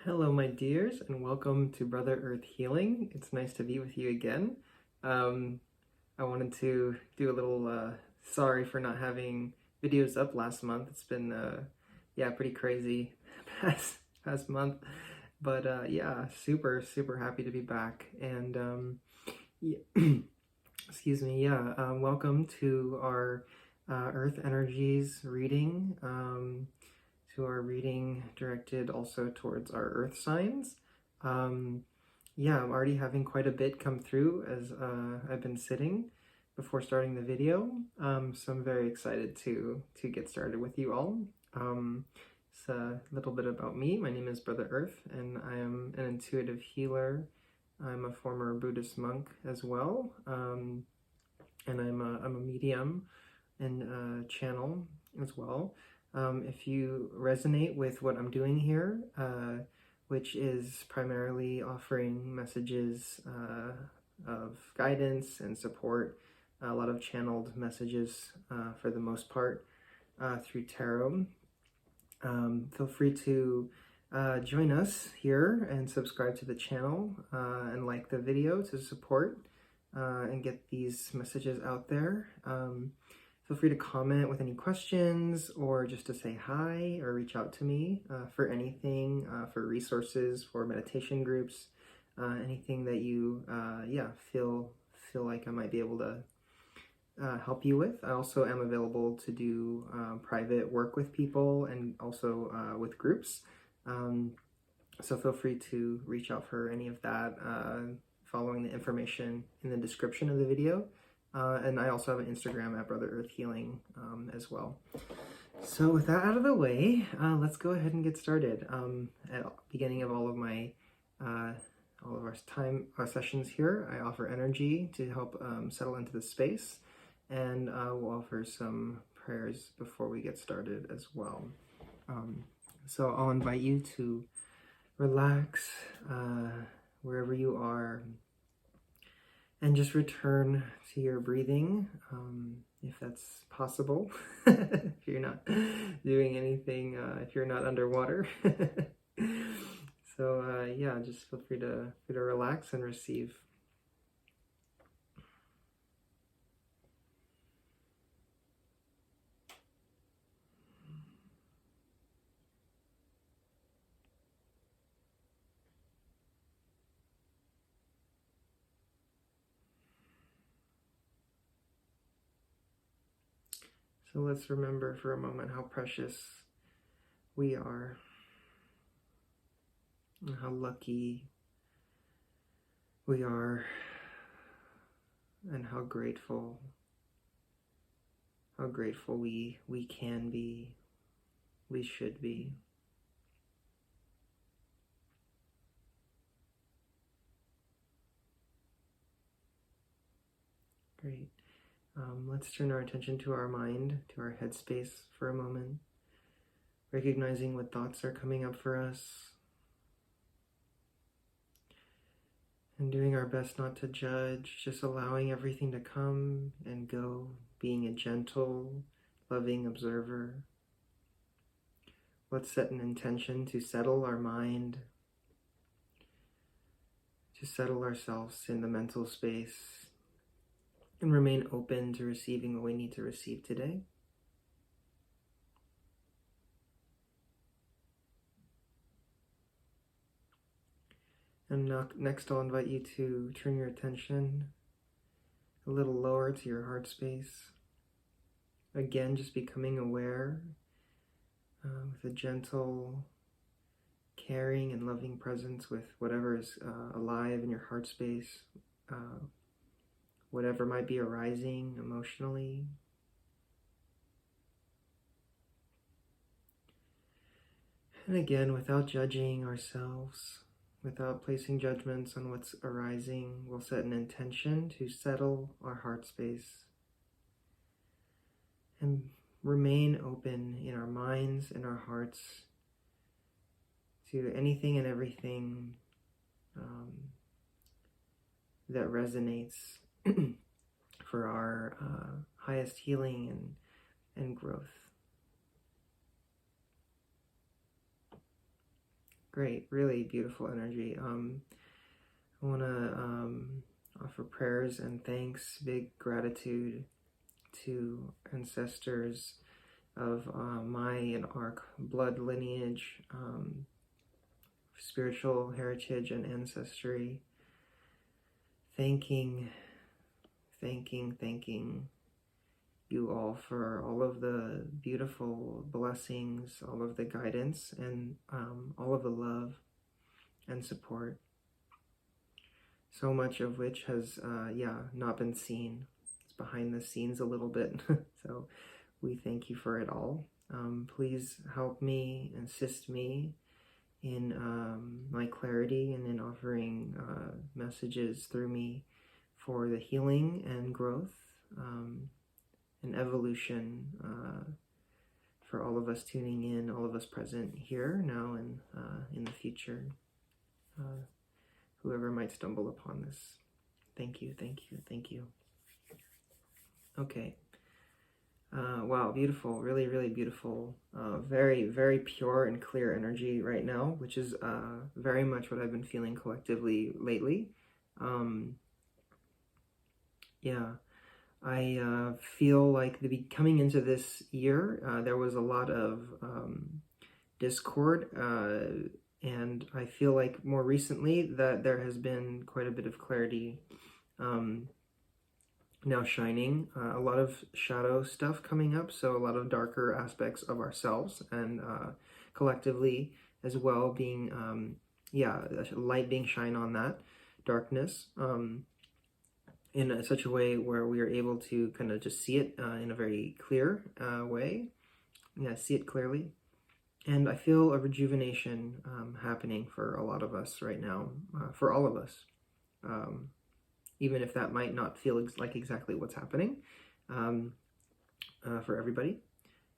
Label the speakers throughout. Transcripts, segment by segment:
Speaker 1: Hello, my dears, and welcome to Brother Earth Healing. It's nice to be with you again. I wanted to do a little sorry for not having videos up last month. It's been yeah, pretty crazy past month, but yeah, super happy to be back. And yeah, excuse me, yeah, welcome to our Earth Energies reading. To our reading directed also towards our earth signs. Yeah, I'm already having quite a bit come through as I've been sitting before starting the video. So I'm very excited to get started with you all. It's a little bit about me. My name is Brother Earth, and I am an intuitive healer. I'm a former Buddhist monk as well, and I'm a medium and channel as well. If you resonate with what I'm doing here, which is primarily offering messages of guidance and support, a lot of channeled messages for the most part through tarot, feel free to join us here and subscribe to the channel and like the video to support and get these messages out there. Feel free to comment with any questions or just to say hi or reach out to me for anything, for resources, for meditation groups, anything that you yeah, feel like I might be able to help you with. I also am available to do private work with people and also with groups. So feel free to reach out for any of that following the information in the description of the video. And I also have an Instagram at Brother Earth Healing as well. So with that out of the way, let's go ahead and get started. At the beginning of all of our sessions here, I offer energy to help settle into the space, and we'll offer some prayers before we get started as well. So I'll invite you to relax wherever you are, and just return to your breathing, if that's possible. If you're not doing anything, if you're not underwater. So yeah, just feel free to relax and receive. So let's remember for a moment how precious we are, and how lucky we are, and how grateful we can be, we should be. Great. Let's turn our attention to our mind, to our headspace for a moment, recognizing what thoughts are coming up for us, and doing our best not to judge, just allowing everything to come and go, being a gentle, loving observer. Let's set an intention to settle our mind, to settle ourselves in the mental space, and remain open to receiving what we need to receive today. And next I'll invite you to turn your attention a little lower to your heart space. Again, just becoming aware with a gentle, caring and loving presence with whatever is alive in your heart space, whatever might be arising emotionally. And again, without judging ourselves, without placing judgments on what's arising, we'll set an intention to settle our heart space and remain open in our minds and our hearts to anything and everything that resonates for our highest healing and growth. great, really beautiful energy. I want to offer prayers and thanks, big gratitude to ancestors of my and our blood lineage, spiritual heritage and ancestry. Thanking you all for all of the beautiful blessings, all of the guidance, and all of the love and support. So much of which has, not been seen. It's behind the scenes a little bit. So we thank you for it all. Please help me, assist me in my clarity and in offering messages through me for the healing and growth and evolution for all of us tuning in, all of us present here, now, and in the future. Whoever might stumble upon this. Thank you, thank you, thank you. Okay. Wow, beautiful, really, really beautiful. Very, very pure and clear energy right now, which is very much what I've been feeling collectively lately. I feel like coming into this year, there was a lot of discord, and I feel like more recently that there has been quite a bit of clarity now shining, a lot of shadow stuff coming up, so a lot of darker aspects of ourselves and collectively as well being, light being shined on that darkness in such a way where we are able to kind of just see it in a very clear way, see it clearly. And I feel a rejuvenation happening for a lot of us right now, for all of us. Even if that might not feel like exactly what's happening for everybody.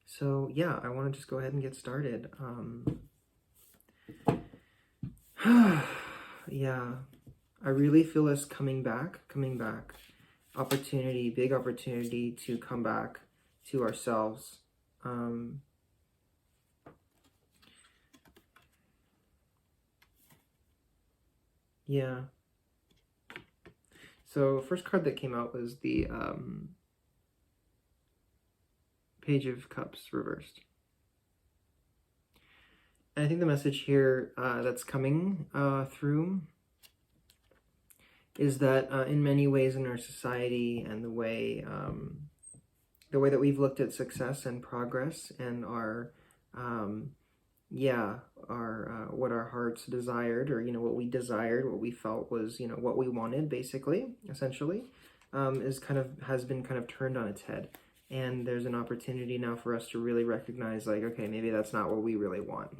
Speaker 1: So yeah, I want to just go ahead and get started. Yeah, I really feel us coming back. Opportunity, big opportunity to come back to ourselves. Yeah. So first card that came out was the Page of Cups reversed. And I think the message here that's coming through is that in many ways in our society and the way that we've looked at success and progress and our what our hearts desired, or what we desired, what we felt was what we wanted, basically, essentially, has been kind of turned on its head. And there's an opportunity now for us to really recognize, like, okay, maybe that's not what we really want,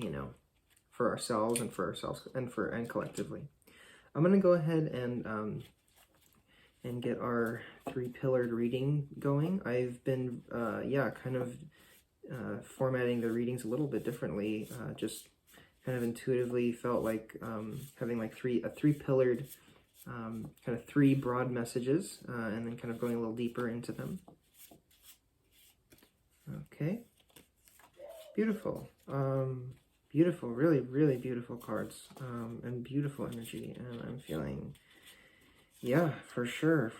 Speaker 1: for ourselves and collectively. I'm gonna go ahead and get our 3-pillared reading going. I've been formatting the readings a little bit differently. Just kind of intuitively felt like having like a 3-pillared kind of 3 broad messages, and then kind of going a little deeper into them. Okay, beautiful. Beautiful, really, really beautiful cards, and beautiful energy, and I'm feeling, for sure.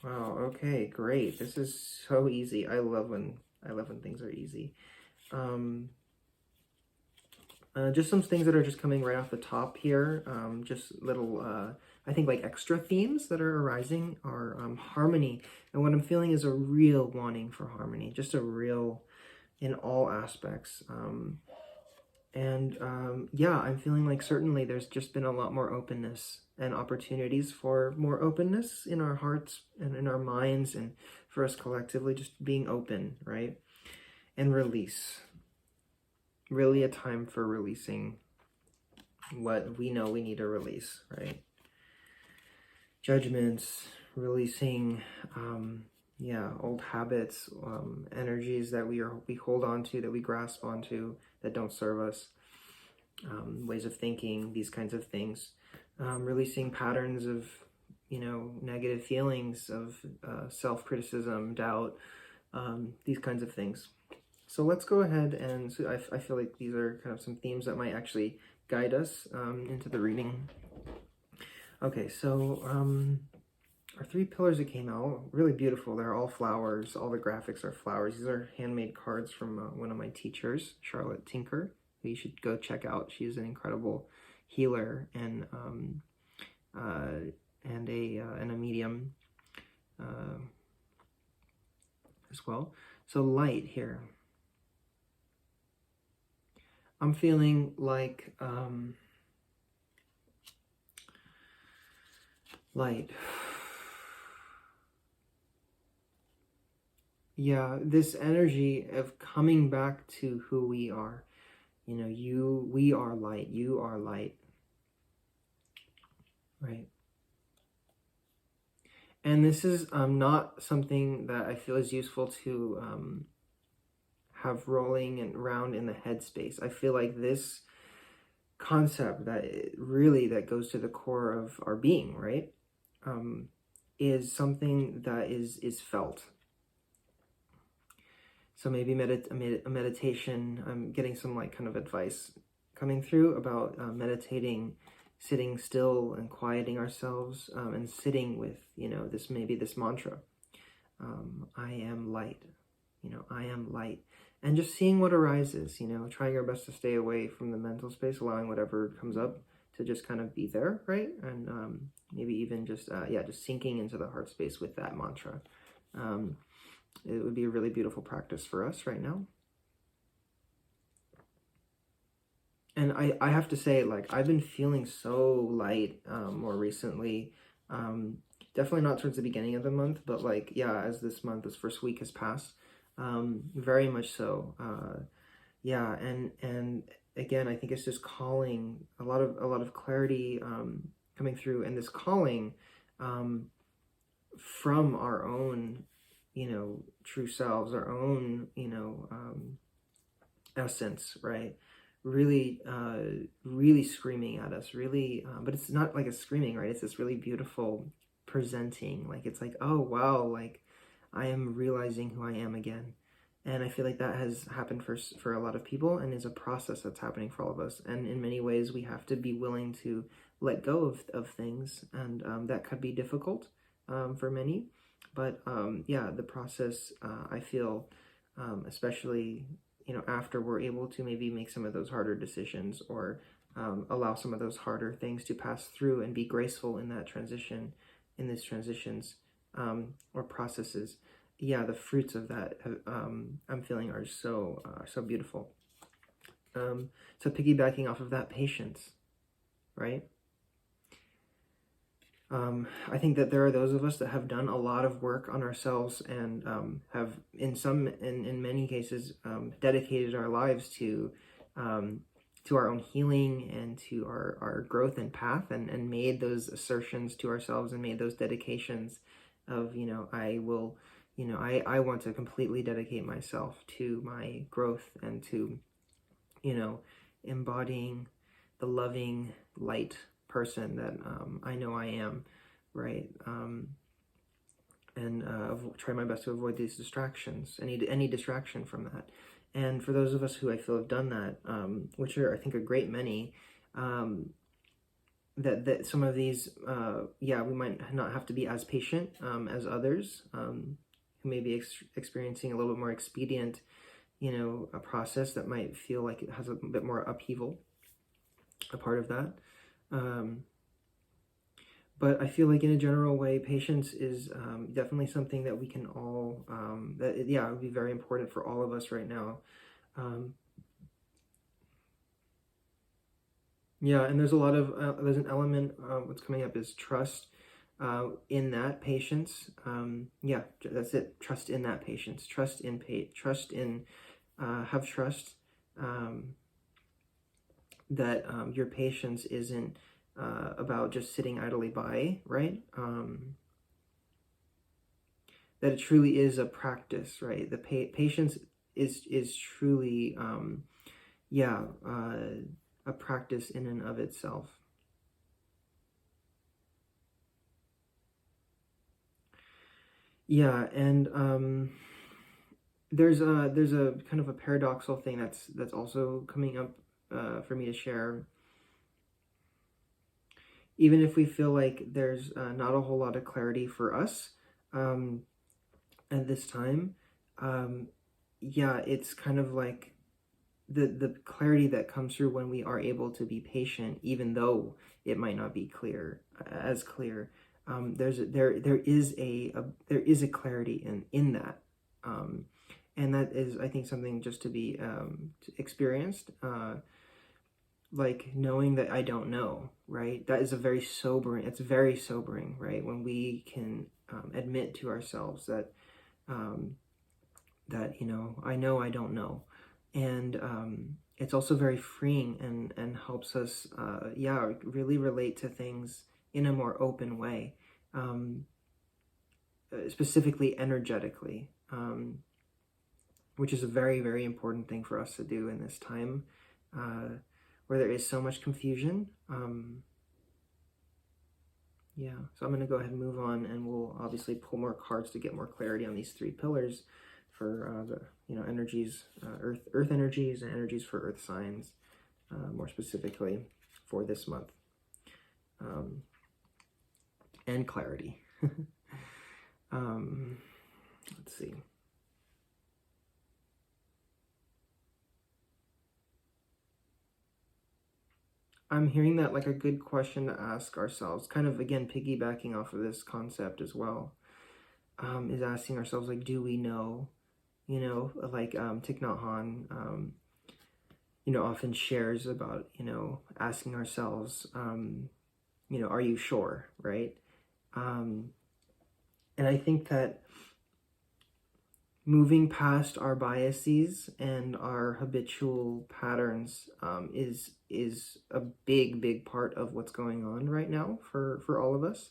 Speaker 1: Wow, okay, great. This is so easy. I love when things are easy. Just some things that are just coming right off the top here. Just little, I think like extra themes that are arising are harmony. And what I'm feeling is a real wanting for harmony, just a real, in all aspects. I'm feeling like certainly there's just been a lot more openness and opportunities for more openness in our hearts and in our minds, and for us collectively just being open, right? And release. Really a time for releasing what we know we need to release, right? Judgments, releasing, old habits, energies that we hold on to, that we grasp onto, that don't serve us, ways of thinking, these kinds of things, releasing patterns of, negative feelings of self-criticism, doubt, these kinds of things. So let's go ahead and, so I feel like these are kind of some themes that might actually guide us into the reading. Okay, so our 3 pillars that came out, really beautiful. They're all flowers. All the graphics are flowers. These are handmade cards from one of my teachers, Charlotte Tinker, who you should go check out. She's an incredible healer and a medium as well. So light here. I'm feeling like light. Yeah, this energy of coming back to who we are. You know, we are light. You are light. Right. And this is not something that I feel is useful to have rolling and around in the headspace. I feel like this concept that that goes to the core of our being, right, is something that is felt. So maybe a meditation. I'm getting some like kind of advice coming through about meditating, sitting still and quieting ourselves, and sitting with, you know, this mantra. I am light. You know, I am light. And just seeing what arises, you know, trying our best to stay away from the mental space, allowing whatever comes up to just kind of be there, right? And maybe even just sinking into the heart space with that mantra. It would be a really beautiful practice for us right now. And I have to say, like, I've been feeling so light more recently. Definitely not towards the beginning of the month, but like, yeah, as this first week has passed, very much so. Yeah, and again, I think it's just calling a lot of clarity coming through, and this calling from our own, you know, true selves, our own, you know, essence, right? Really, really screaming at us, really, but it's not like a screaming, right? It's this really beautiful presenting, like, it's like, oh, wow, like, I am realizing who I am again. And I feel like that has happened for a lot of people and is a process that's happening for all of us. And in many ways, we have to be willing to let go of things. And that could be difficult for many. But yeah, the process, I feel, especially, you know, after we're able to maybe make some of those harder decisions or allow some of those harder things to pass through and be graceful in that transition, in these transitions or processes. Yeah, the fruits of that I'm feeling are so beautiful. So piggybacking off of that, patience, right? I think that there are those of us that have done a lot of work on ourselves and have, in many cases, dedicated our lives to our own healing and to our growth and path, and made those assertions to ourselves and made those dedications of, you know, I will, you know, I want to completely dedicate myself to my growth and to, you know, embodying the loving light person that I know I am, right? And try my best to avoid these distractions, any distraction from that. And for those of us who I feel have done that, which are, I think, a great many, that some of these, yeah, we might not have to be as patient as others who may be experiencing a little bit more expedient, you know, a process that might feel like it has a bit more upheaval, a part of that. But I feel like in a general way, patience is definitely something that we can all, it would be very important for all of us right now. Yeah, and there's a lot of, there's an element, what's coming up is trust in that patience. Yeah, that's it. Trust in that patience. Trust in, have trust that your patience isn't about just sitting idly by, right? That it truly is a practice, right? The patience is truly, a practice in and of itself. Yeah, and there's a kind of a paradoxical thing that's also coming up for me to share. Even if we feel like there's not a whole lot of clarity for us at this time, yeah, it's kind of like the clarity that comes through when we are able to be patient, even though it might not be as clear. There is a clarity in that, and that is, I think, something just to be experienced. Like knowing that I don't know, right? That is it's very sobering, right? When we can admit to ourselves that I know I don't know. And it's also very freeing and helps us, really relate to things in a more open way, specifically energetically, which is a very, very important thing for us to do in this time where there is so much confusion. Yeah, so I'm going to go ahead and move on, and we'll obviously pull more cards to get more clarity on these 3 pillars for the energies, earth energies, and energies for earth signs, more specifically for this month, and clarity. Let's see. I'm hearing that like a good question to ask ourselves, kind of again piggybacking off of this concept as well, is asking ourselves, like, do we know? Like Thich Nhat Hanh, often shares about, asking ourselves, are you sure, right? And I think that moving past our biases and our habitual patterns is a big part of what's going on right now for all of us,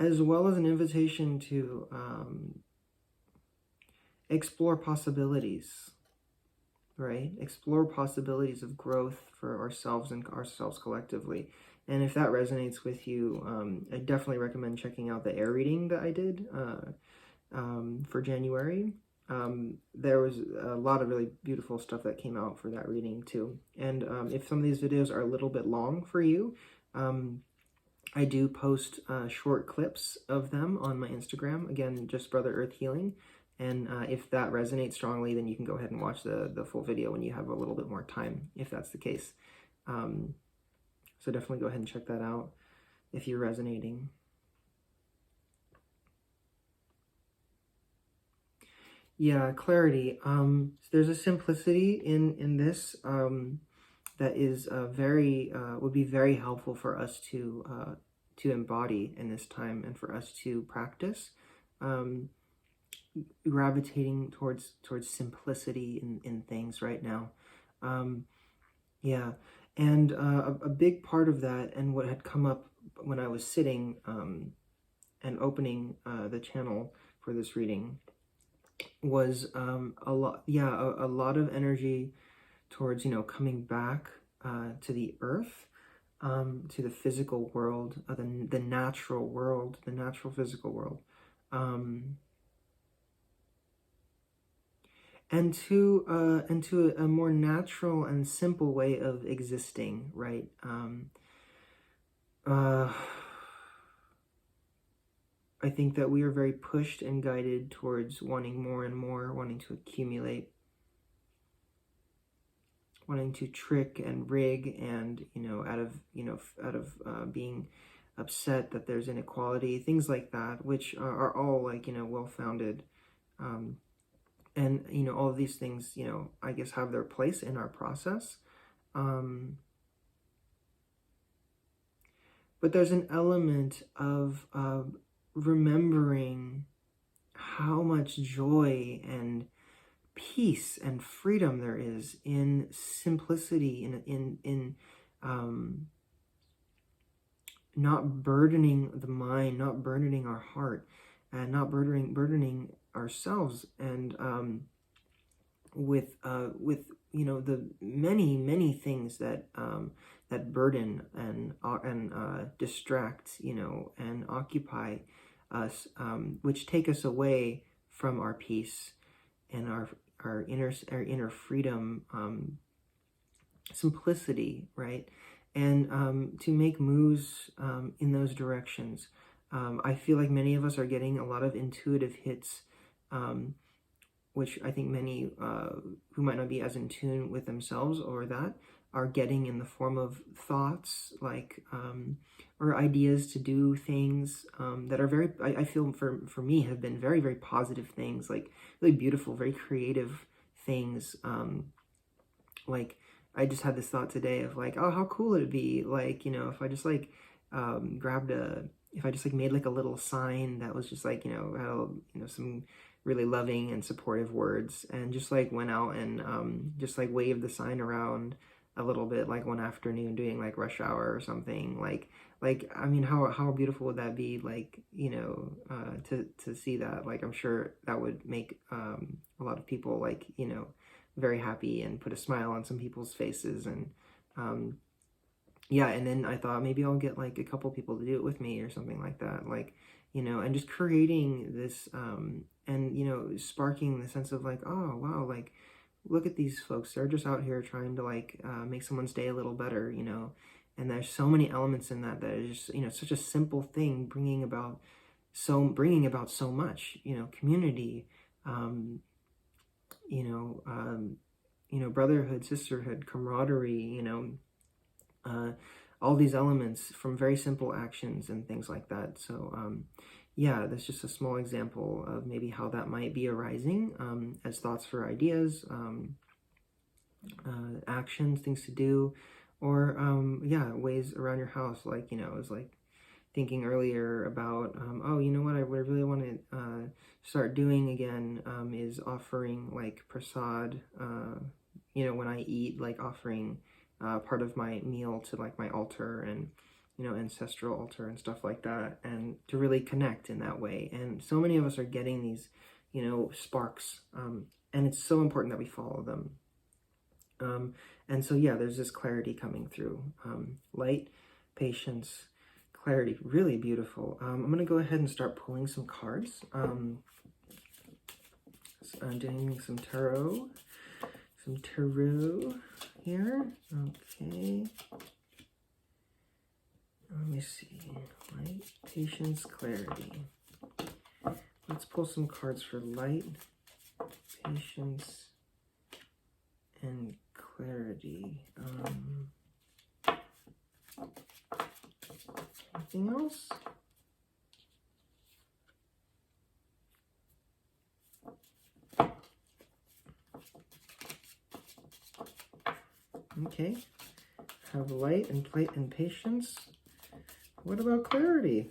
Speaker 1: as well as an invitation to explore possibilities, right? Explore possibilities of growth for ourselves and ourselves collectively. And if that resonates with you, I definitely recommend checking out the air reading that I did for January. There was a lot of really beautiful stuff that came out for that reading too. And if some of these videos are a little bit long for you, I do post short clips of them on my Instagram. Again, just Brother Earth Healing. And if that resonates strongly, then you can go ahead and watch the full video when you have a little bit more time, if that's the case. So definitely go ahead and check that out if you're resonating. Yeah, clarity. There's a simplicity in this that is would be very helpful for us to embody in this time and for us to practice. Gravitating towards simplicity in things right now. Yeah. And a big part of that, and what had come up when I was sitting and opening the channel for this reading, was a lot of energy towards coming back to the earth, to the physical world, the natural world, the natural physical world, and to a more natural and simple way of existing, right? I think that we are very pushed and guided towards wanting more and more, wanting to accumulate, wanting to trick and rig, and out of being upset that there's inequality, things like that, which are all well-founded. And all of these things, I guess, have their place in our process. But there's an element of remembering how much joy and peace and freedom there is in simplicity, in not burdening the mind, not burdening our heart, and not burdening ourselves, and with the many things that that burden and distract and occupy us, which take us away from our peace and our inner freedom, simplicity, right? And to make moves in those directions. I feel like many of us are getting a lot of intuitive hits, which I think many who might not be as in tune with themselves or that are getting in the form of thoughts, like, or ideas to do things that are very, I feel for me, have been very, very positive things, like really beautiful, very creative things. Like, I just had this thought today of like, oh, how cool would it be, like, if I just like if I just like made like a little sign that was just like, had some really loving and supportive words, and just like went out and just like waved the sign around a little bit, like one afternoon during like rush hour or something. Like I mean, how beautiful would that be? Like, to see that. Like, I'm sure that would make a lot of people, like, very happy and put a smile on some people's faces. And yeah, and then I thought maybe I'll get like a couple people to do it with me or something like that, like, and just creating this and sparking the sense of like, oh wow, like, look at these folks, they're just out here trying to like make someone's day a little better, and there's so many elements in that is just, such a simple thing, bringing about so much, community, brotherhood, sisterhood, camaraderie, all these elements from very simple actions and things like that. So yeah, that's just a small example of maybe how that might be arising as thoughts for ideas, actions, things to do, or yeah, ways around your house. Like, I was like thinking earlier about, oh, you know what I really want to start doing again is offering like prasad, when I eat, like offering part of my meal to like my altar and, ancestral altar and stuff like that, and to really connect in that way. And so many of us are getting these, sparks, and it's so important that we follow them. And so, yeah, there's this clarity coming through, light, patience, clarity, really beautiful. I'm going to go ahead and start pulling some cards. So I'm doing some tarot here. Okay. Let me see. Light, patience, clarity. Let's pull some cards for light, patience, and clarity. Anything else? Okay, have light and plate and patience. What about clarity?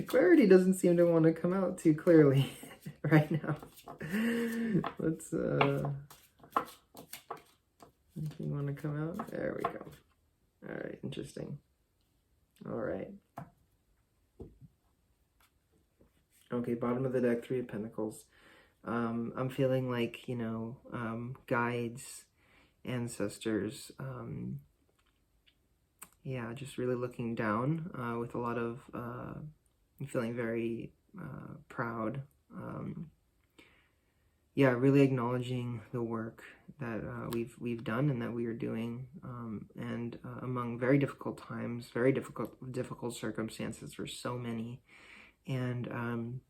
Speaker 1: Clarity doesn't seem to want to come out too clearly right now. Let's anything want to come out? There we go. All right, interesting. All right. Okay, bottom of the deck, Three of Pentacles. I'm feeling like, guides, ancestors, yeah, just really looking down with a lot of, I'm feeling very proud. Yeah, really acknowledging the work that we've done and that we are doing, and among very difficult times, very difficult circumstances for so many. And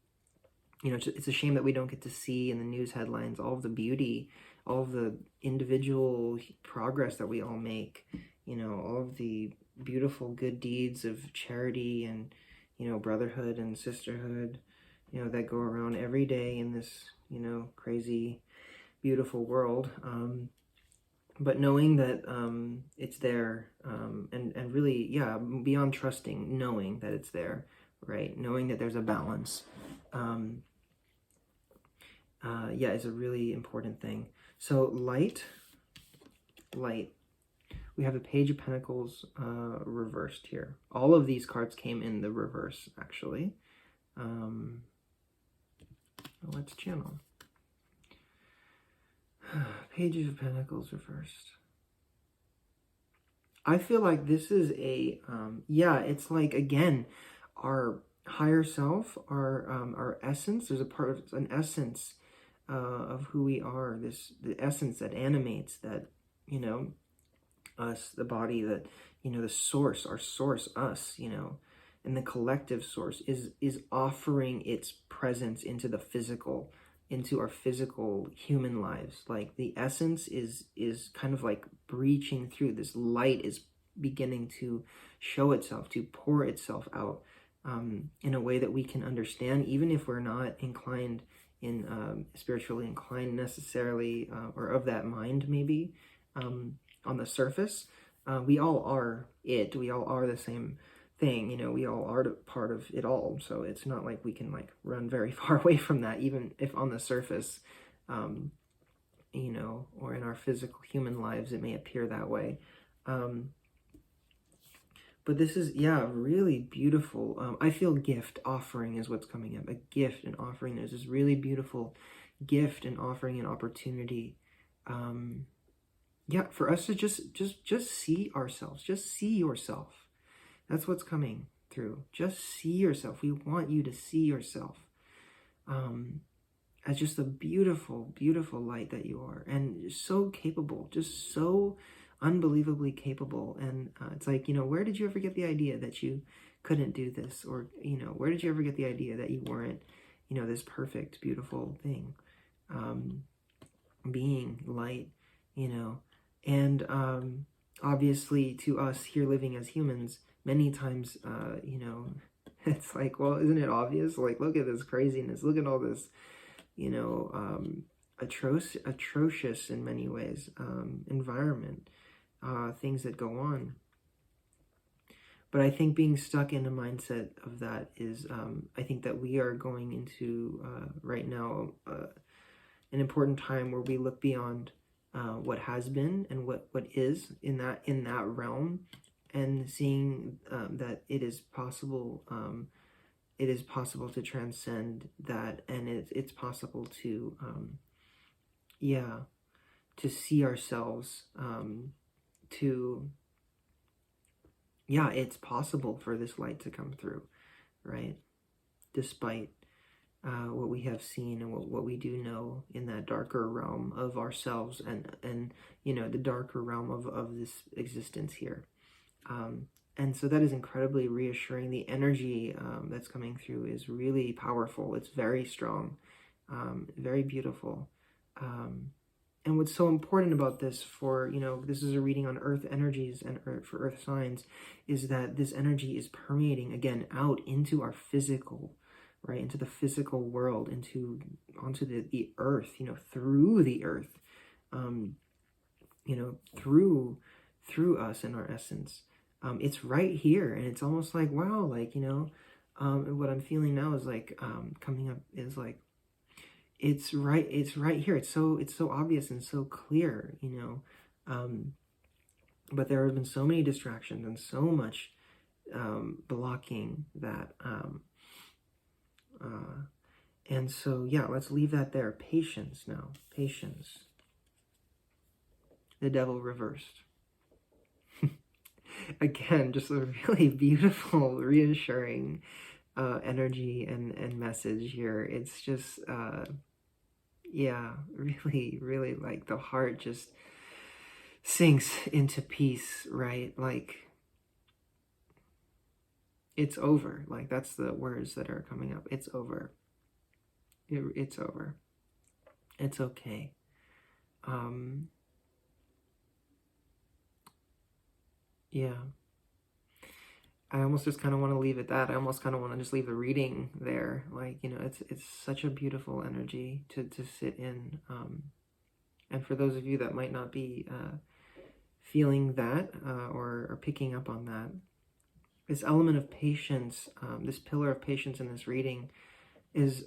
Speaker 1: it's a shame that we don't get to see in the news headlines all of the beauty, all of the individual progress that we all make, all of the beautiful good deeds of charity and, brotherhood and sisterhood, that go around every day in this, crazy, beautiful world. But knowing that it's there, and really, yeah, beyond trusting, knowing that it's there, right? Knowing that there's a balance. Yeah, is a really important thing. So light. We have the Page of Pentacles reversed here. All of these cards came in the reverse, actually. Let's channel. Page of Pentacles reversed. I feel like this is a, yeah, it's like, again, our higher self, our essence. There's an essence of who we are. The essence that animates, that, you know, us, the body, that, you know, the source, our source, us, you know, and the collective source is offering its presence into the physical, into our physical human lives. Like the essence is kind of like breaching through. This light is beginning to show itself, to pour itself out in a way that we can understand, even if we're not inclined spiritually inclined necessarily, or of that mind maybe, on the surface. We all are it. We all are the same thing. You know, we all are part of it all. So it's not like we can like run very far away from that, even if on the surface, you know, or in our physical human lives, it may appear that way. But this is, yeah, really beautiful. I feel gift offering is what's coming up. A gift and offering. There's this really beautiful gift and offering and opportunity. Yeah, for us to just see ourselves. Just see yourself. That's what's coming through. Just see yourself. We want you to see yourself as just a beautiful, beautiful light that you are. And so capable. Just so unbelievably capable. And it's like, you know, where did you ever get the idea that you couldn't do this? Or, you know, where did you ever get the idea that you weren't, you know, this perfect, beautiful thing? Being light, you know. And obviously to us here living as humans, many times, you know, it's like, well, isn't it obvious? Like, look at this craziness. Look at all this, you know, atrocious in many ways, environment, things that go on. But I think being stuck in a mindset of that is, I think that we are going into right now an important time where we look beyond what has been and what is in that realm, and seeing that it is possible. It is possible to transcend that, and it's possible to, yeah, to see ourselves, yeah, it's possible for this light to come through, right? Despite what we have seen and what we do know in that darker realm of ourselves, and you know, the darker realm of this existence here. And so that is incredibly reassuring. The energy that's coming through is really powerful. It's very strong, very beautiful. And what's so important about this, for, you know, this is a reading on earth energies and for earth signs, is that this energy is permeating again out into our physical, right, into the physical world, onto the earth, you know, through the earth, you know, through us and our essence. It's right here, and it's almost like, wow, like, you know, what I'm feeling now is like, coming up is like, it's right here. It's so obvious and so clear, you know. But there have been so many distractions and so much blocking that. And so, yeah, let's leave that there. Patience now. Patience. The devil reversed. Again, just a really beautiful, reassuring energy and message here. It's just, yeah, really, really, like, the heart just sinks into peace, right? Like, it's over. Like, that's the words that are coming up. It's over. It's over. It's okay. Yeah. I almost just kind of want to leave it that. I almost kind of want to just leave the reading there. Like, you know, it's such a beautiful energy to sit in. And for those of you that might not be feeling that or picking up on that, this element of patience, this pillar of patience in this reading is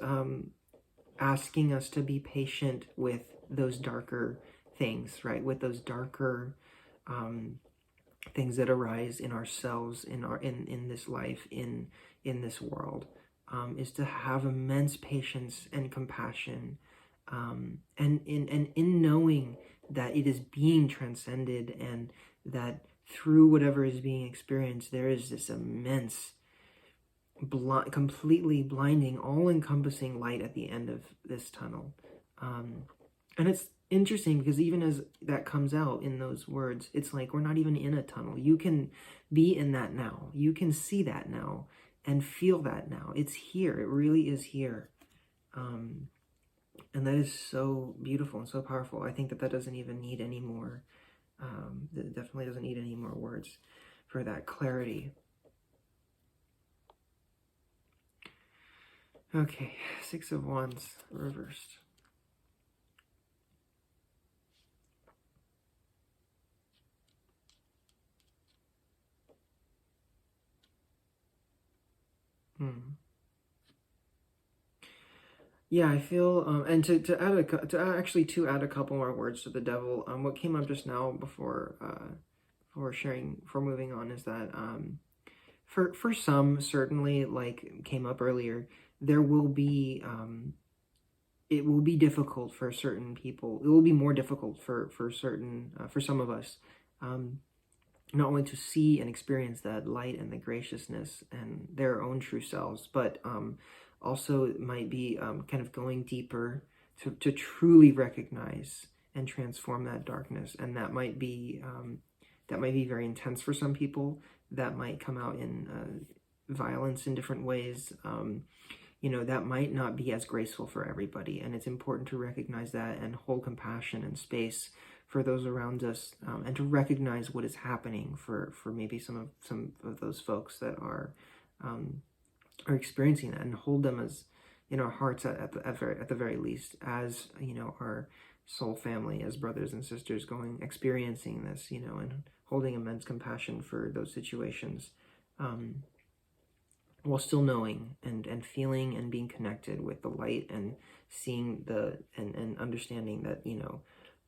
Speaker 1: asking us to be patient with those darker things, right? With those darker things that arise in ourselves, in this life, in this world, is to have immense patience and compassion, and in knowing that it is being transcended, and that through whatever is being experienced, there is this immense completely blinding, all-encompassing light at the end of this tunnel. And it's interesting because even as that comes out in those words, it's like we're not even in a tunnel. You can be in that now. You can see that now and feel that now. It's here. It really is here. And that is so beautiful and so powerful. I think that doesn't even need any more, that definitely doesn't need any more words for that clarity. Okay, Six of Wands reversed. Yeah, I feel, and to add a couple more words to the devil. What came up just now before moving on, is that for some, certainly, like came up earlier, there will be it will be difficult for certain people. It will be more difficult for some of us, not only to see and experience that light and the graciousness and their own true selves, but also it might be kind of going deeper to truly recognize and transform that darkness. And that might be very intense for some people. That might come out in violence in different ways. That might not be as graceful for everybody. And it's important to recognize that and hold compassion and space for those around us, and to recognize what is happening for maybe some of those folks that are experiencing that, and hold them as in our hearts at the very least, as our soul family, as brothers and sisters experiencing this, and holding immense compassion for those situations, while still knowing and feeling and being connected with the light, and seeing and understanding that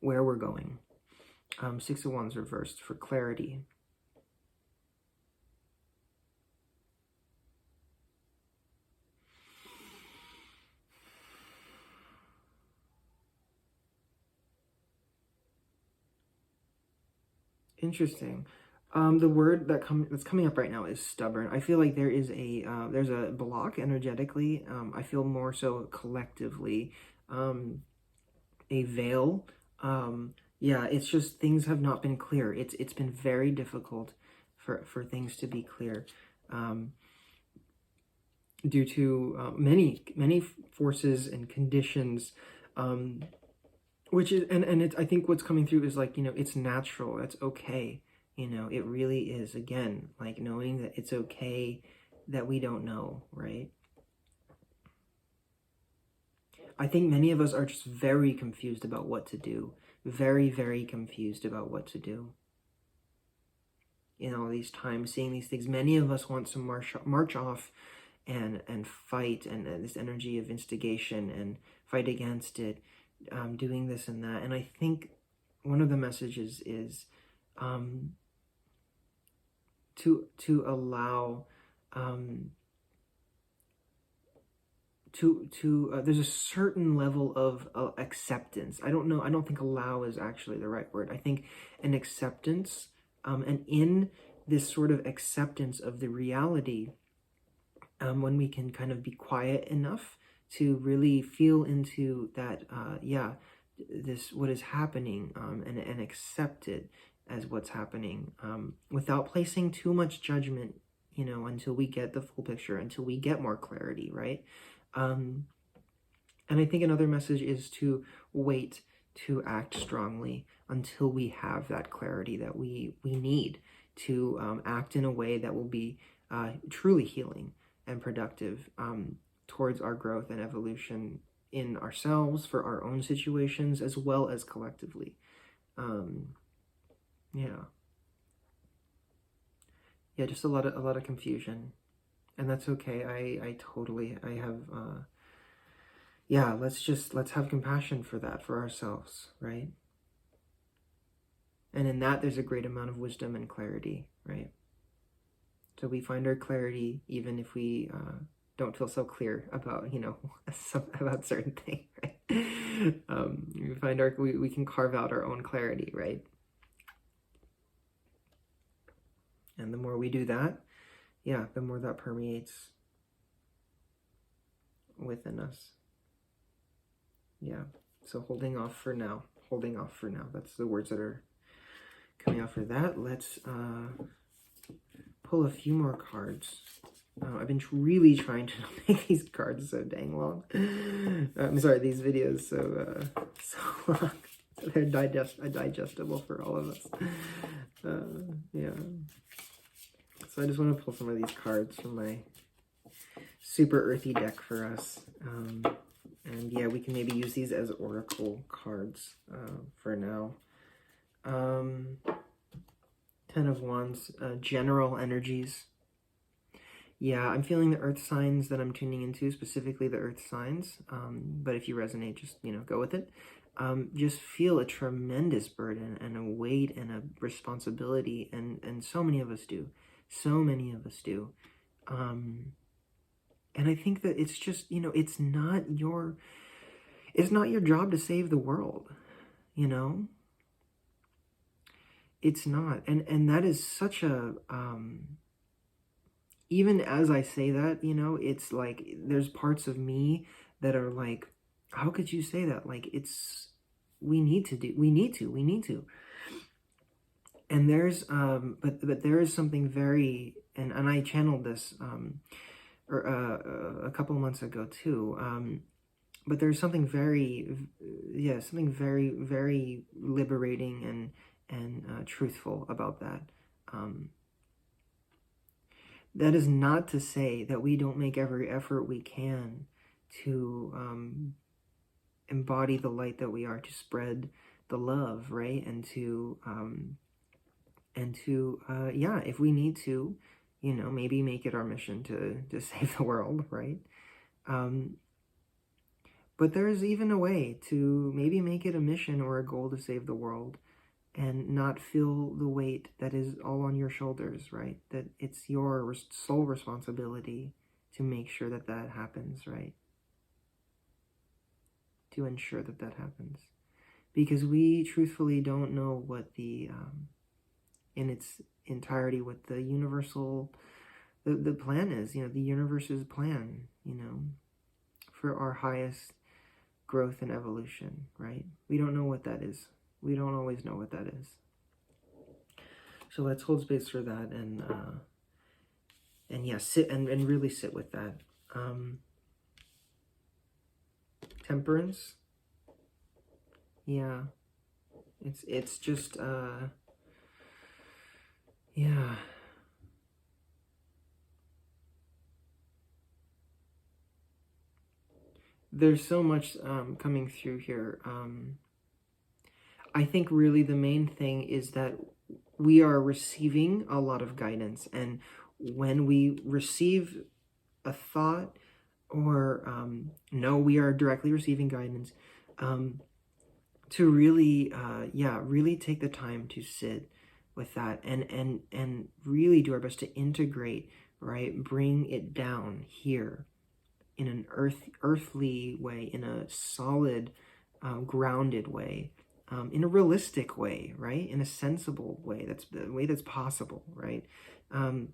Speaker 1: where we're going. Six of Wands reversed for clarity. Interesting. The word that's coming up right now is stubborn. I feel like there is there's a block energetically. I feel more so collectively, a veil. Yeah, it's just things have not been clear. It's been very difficult for things to be clear, due to many forces and conditions, which is I think what's coming through is like, it's natural, it's okay. It really is, again, like knowing that it's okay that we don't know, right? I think many of us are just very confused about what to do. Very, very confused about what to do. All these times, seeing these things, many of us want to march off and fight, and this energy of instigation, and fight against it, doing this and that. And I think one of the messages is to allow there's a certain level of acceptance. I don't think allow is actually the right word. I think an acceptance, and in this sort of acceptance of the reality, when we can kind of be quiet enough to really feel into that, this, what is happening, and accept it as what's happening, without placing too much judgment, until we get the full picture, until we get more clarity, right? And I think another message is to wait to act strongly until we have that clarity that we need to act in a way that will be truly healing and productive, towards our growth and evolution in ourselves, for our own situations, as well as collectively. Yeah, just a lot of confusion, and that's okay. I have let's have compassion for that, for ourselves, right? And in that, there's a great amount of wisdom and clarity, right? So we find our clarity even if we don't feel so clear about, about certain things, right? We find we can carve out our own clarity, right? And the more we do that, the more that permeates within us. Yeah, so holding off for now. Holding off for now. That's the words that are coming out for that. Let's pull a few more cards. I've been really trying to make these cards so dang long. I'm sorry, these videos so long. So they're digestible for all of us. Yeah. So I just want to pull some of these cards from my super earthy deck for us. And yeah, we can maybe use these as oracle cards for now. 10 of Wands, general energies. Yeah, I'm feeling the earth signs that I'm tuning into, specifically the earth signs. But if you resonate, just, go with it. Just feel a tremendous burden and a weight and a responsibility. And so many of us do. So many of us do. And I think that it's just, it's not your job to save the world, It's not. And that is such a, even as I say that, it's like, there's parts of me that are like, how could you say that? Like, we need to. And there's, but there is something very, and I channeled this, a couple of months ago too, but there's something very, very liberating and truthful about that. That is not to say that we don't make every effort we can to embody the light that we are, to spread the love, right? And to yeah, if we need to, maybe make it our mission to save the world, right? But there's even a way to maybe make it a mission or a goal to save the world and not feel the weight that is all on your shoulders, right? That it's your sole responsibility to make sure that that happens, right? To ensure that that happens. Because we truthfully don't know what the, in its entirety, what the universal, the plan is, the universe's plan, for our highest growth and evolution, right? We don't know what that is. We don't always know what that is. So let's hold space for that and yeah, sit and really sit with that. Temperance. Yeah. It's just yeah. There's so much coming through here. I think really the main thing is that we are receiving a lot of guidance. And when we receive a thought or no, we are directly receiving guidance, to really, really take the time to sit with that and really do our best to integrate, right? Bring it down here in an earthly way, in a solid, grounded way. In a realistic way, right? In a sensible way. That's the way that's possible, right? And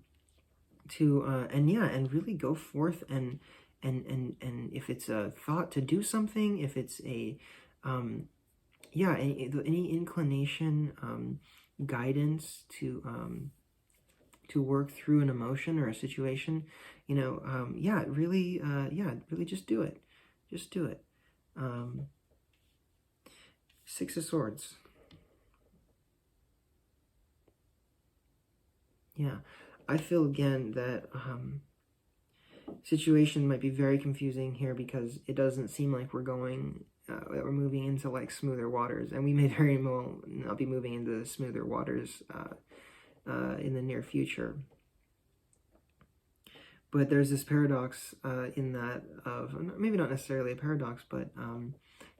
Speaker 1: really go forth and if it's a thought to do something, if it's a any inclination, guidance to work through an emotion or a situation, really just do it. Just do it. 6 of Swords. Yeah, I feel again that situation might be very confusing here because it doesn't seem like we're moving into like smoother waters, and we may very well not be moving into smoother waters in the near future. But there's this paradox in that of, maybe not necessarily a paradox, but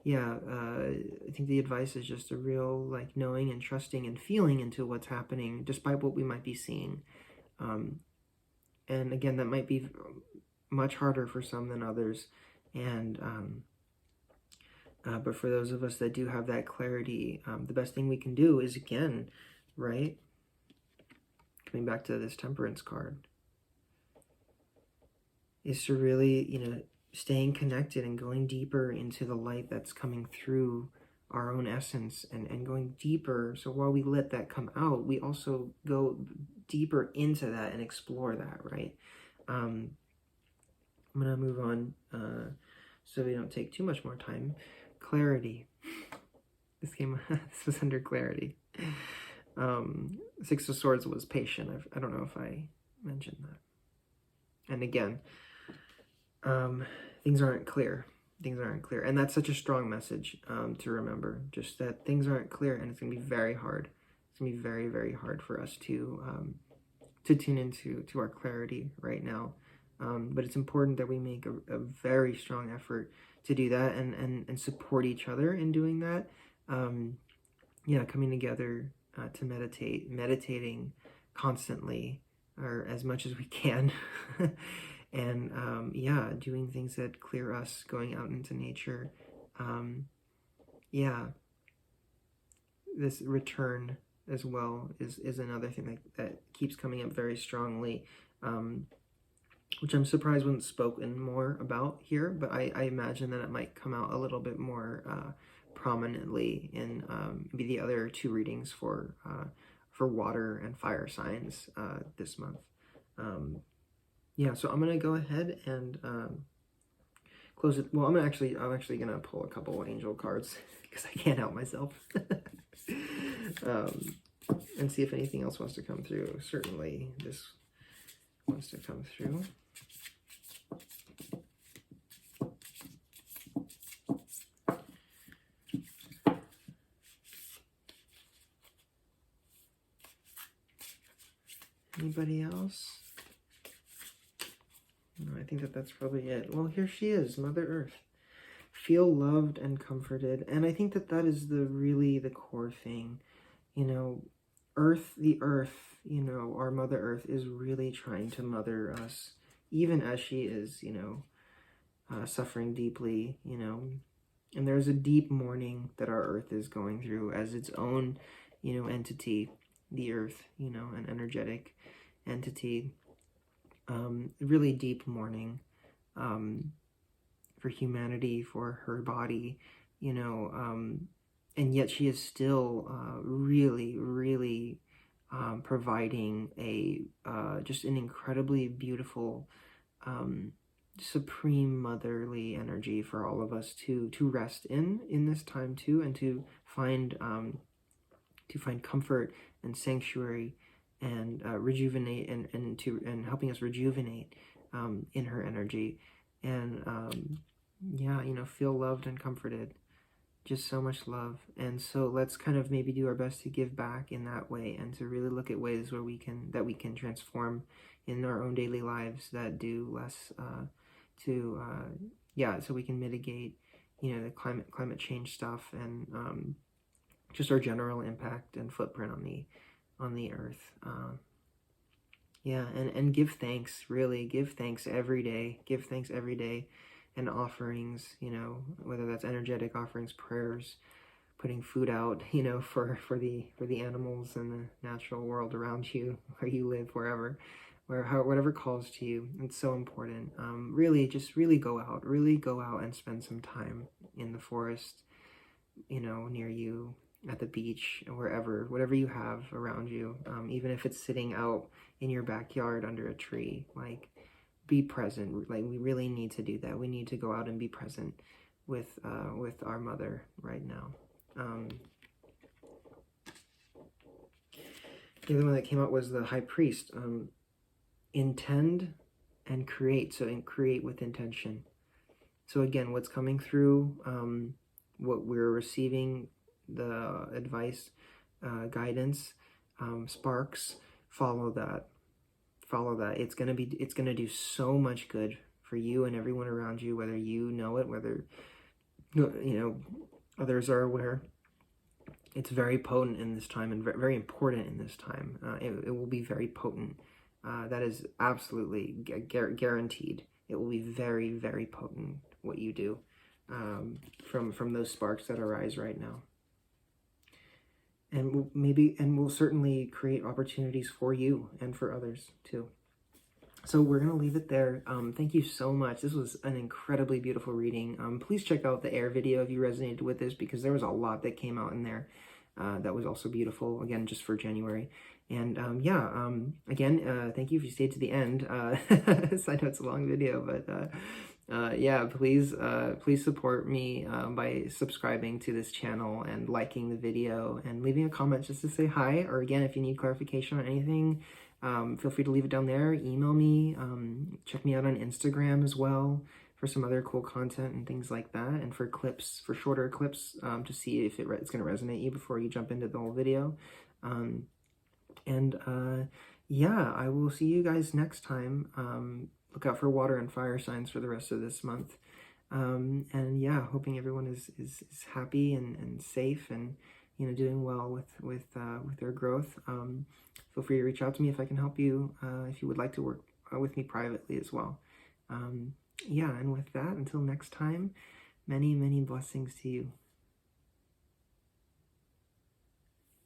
Speaker 1: I think the advice is just a real like knowing and trusting and feeling into what's happening despite what we might be seeing. And again, that might be much harder for some than others. And but for those of us that do have that clarity, the best thing we can do is, again, right? Coming back to this Temperance card, is to really, staying connected and going deeper into the light that's coming through our own essence, and going deeper. So while we let that come out, we also go deeper into that and explore that, right? I'm gonna move on so we don't take too much more time. Clarity. This was under clarity. Six of Swords was patient. I don't know if I mentioned that. And again, things aren't clear. Things aren't clear. And that's such a strong message to remember. Just that things aren't clear, and it's going to be very hard. It's going to be very, very hard for us to tune into our clarity right now. But it's important that we make a very strong effort to do that, and support each other in doing that. Yeah, coming together to meditating constantly, or as much as we can. And yeah, doing things that clear us, going out into nature. Yeah, this return as well is another thing that keeps coming up very strongly, which I'm surprised wasn't spoken more about here, but I imagine that it might come out a little bit more prominently in maybe the other two readings for water and fire signs this month. Yeah, so I'm gonna go ahead and close it. Well, I'm actually gonna pull a couple angel cards because I can't help myself, and see if anything else wants to come through. Certainly, this wants to come through. Anybody else? No, I think that's probably it. Well, here she is, Mother Earth. Feel loved and comforted. And I think that is the core thing. You know, the earth, you know, our Mother Earth is really trying to mother us, even as she is, you know, suffering deeply, you know. And there's a deep mourning that our earth is going through as its own, you know, entity, the earth, you know, an energetic entity. Really deep mourning for humanity, for her body, you know, and yet she is still really, really providing just an incredibly beautiful, supreme motherly energy for all of us to rest in this time too, and to find comfort and sanctuary, and rejuvenate, and helping us rejuvenate in her energy, and yeah, you know, feel loved and comforted. Just so much love. And so let's kind of maybe do our best to give back in that way, and to really look at ways where we can transform in our own daily lives that do less yeah, so we can mitigate, you know, the climate change stuff, and just our general impact and footprint on the earth. Yeah, and give thanks, really give thanks every day, and offerings, you know, whether that's energetic offerings, prayers, putting food out, you know, for the animals and the natural world around you, where you live, whatever calls to you. It's so important. Really go out and spend some time in the forest, you know, near you, at the beach, or whatever you have around you, even if it's sitting out in your backyard under a tree. Like, be present. Like, we really need to do that. We need to go out and be present with our mother right now. The other one that came out was the High Priest. Intend and create. So, create with intention. So again, what's coming through, what we're receiving, the advice, guidance, sparks, follow that. It's gonna do so much good for you and everyone around you, whether you know it, whether, you know, others are aware. It's very potent in this time, and very important in this time. It will be very potent. That is absolutely guaranteed. It will be very, very potent, what you do, from those sparks that arise right now. And we'll certainly create opportunities for you and for others too. So we're going to leave it there. Thank you so much. This was an incredibly beautiful reading. Please check out the air video if you resonated with this, because there was a lot that came out in there that was also beautiful, again, just for January. And again, thank you if you stayed to the end. I know it's a long video, but yeah, please support me by subscribing to this channel and liking the video and leaving a comment just to say hi. Or again, if you need clarification on anything, feel free to leave it down there. Email me. Check me out on Instagram as well for some other cool content and things like that, and for clips, for shorter clips, to see if it's going to resonate you before you jump into the whole video. Yeah, I will see you guys next time. Look out for water and fire signs for the rest of this month. And yeah, hoping everyone is happy and safe and, you know, doing well with their growth. Feel free to reach out to me if I can help you, if you would like to work with me privately as well. Yeah, and with that, until next time, many, many blessings to you.